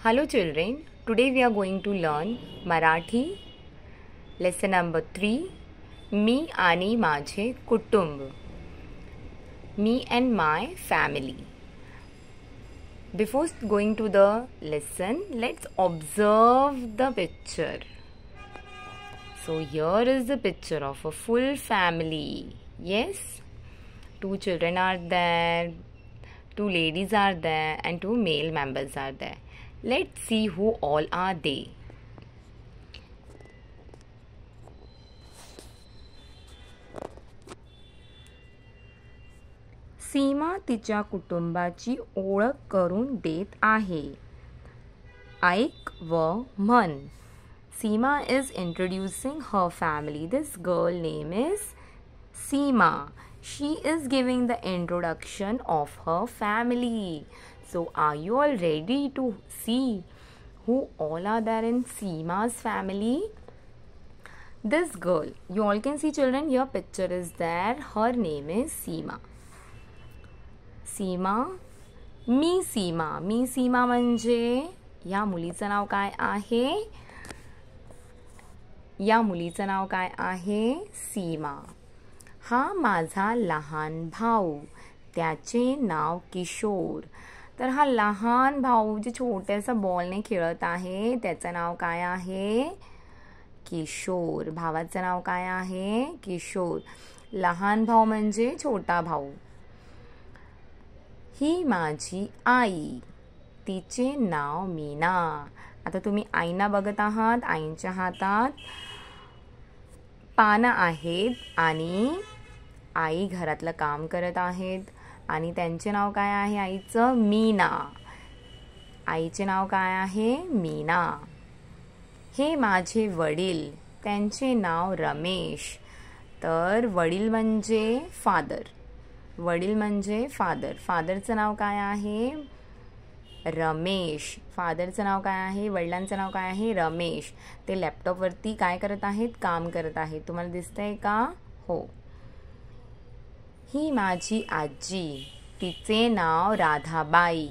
Hello children, today we are going to learn Marathi lesson number 3 मी आणि माझे कुटुंब. Me and my family. Before going to the lesson, let's observe the picture. So here is the picture of a full family. Yes, 2 children are there, 2 ladies are there and 2 male members are there. Let's see who all are they. सीमा तिच्या कुटुंबाची ओळख करून देत आहे. ऐक व म्हण. Seema is introducing her family. This girl name is Seema. She is giving the introduction of her family. So are you all ready to see who all are there in Seema's family? This girl, you all can see children, your picture is there. Her name is Seema. सीमा, मी सीमा म्हणजे या मुलीचं नाव काय आहे? या मुलीचं नाव काय आहे? सीमा. हा माझा लहान भाऊ, त्याचे नाव किशोर. तर हा लहान भाऊ जे छोट्यासा बॉलने खेळत आहे त्याचं नाव काय आहे? किशोर. भावाचं नाव काय आहे? किशोर. लहान भाऊ म्हणजे छोटा भाऊ. ही माझी आई, तिचे नाव मीना. आता तुम्ही आईना बघत आहात. आईच्या हातात पानं आहेत आणि आई घरातलं काम करत आहेत आणि त्यांचे नाव काय आहे आईचं? मीना. आईचे नाव काय आहे? मीना. हे माझे वडील, त्यांचे नाव रमेश. तर वडील म्हणजे फादर. वडील म्हणजे फादर. फादरचं नाव काय आहे? रमेश. फादरचं नाव काय आहे? वडिलांचं नाव काय आहे? रमेश. ते लॅपटॉपवरती काय करत आहेत? काम करत आहेत. तुम्हाला दिसतंय का? हो. ही माझी आजी, तिचे नाव राधाबाई.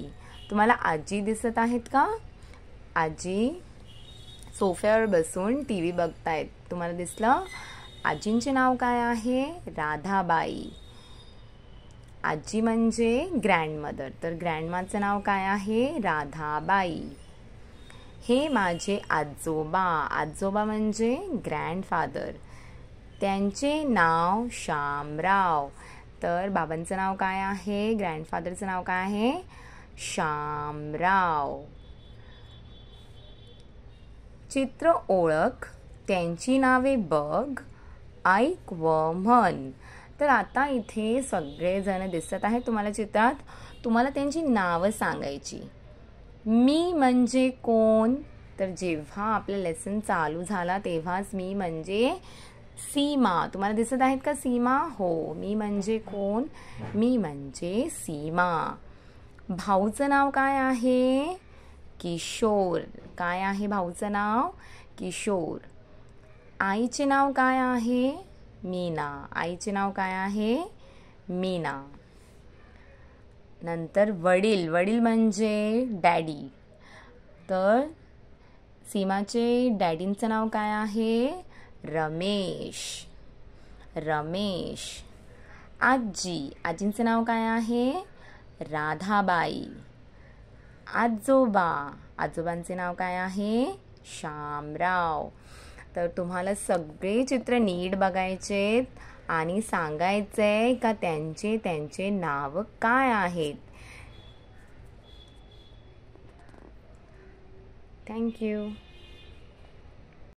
तुम्हाला आजी दिसत आहेत का? आजी सोफ्यावर बसून टीव्ही बघतायत. तुम्हाला दिसलं? आजींचे नाव काय आहे? राधाबाई. आजी म्हणजे ग्रँडमदर. तर ग्रँडमाचं नाव काय आहे? राधाबाई. हे माझे आजोबा. आजोबा म्हणजे ग्रँडफादर. त्यांचे नाव शामराव. तर बाबांचं नाव काय आहे? ग्रँडफादरचं नाव काय आहे? शामराव. चित्र ओळख, त्यांची नावे बघ, ऐक व म्हण. तर आता इथे सगळेजण दिसत आहेत तुम्हाला चित्रात. तुम्हाला त्यांची नावं सांगायची. मी म्हणजे कोण? तर जेव्हा आपलं लेसन चालू झाला तेव्हाच मी म्हणजे सीमा. तुम्हाला दिसत आहेत का सीमा? हो. मी म्हणजे कोण? मी म्हणजे सीमा. भाऊचं नाव काय आहे? किशोर. काय आहे भाऊचं नाव? किशोर. आईचे नाव काय आहे? मीना. आईचे नाव काय आहे? मीना. नंतर वडील. वडील म्हणजे डॅडी. तर सीमाचे डॅडींचं नाव काय आहे? रमेश. रमेश. आजी. आजींचं नाव काय आहे? राधाबाई. आजोबा. आजोबांचे नाव काय आहे? शामराव. तर तुम्हाला सगळे चित्र नीट बघायचे आणि सांगायचंय का त्यांचे नाव काय आहेत. थँक्यू.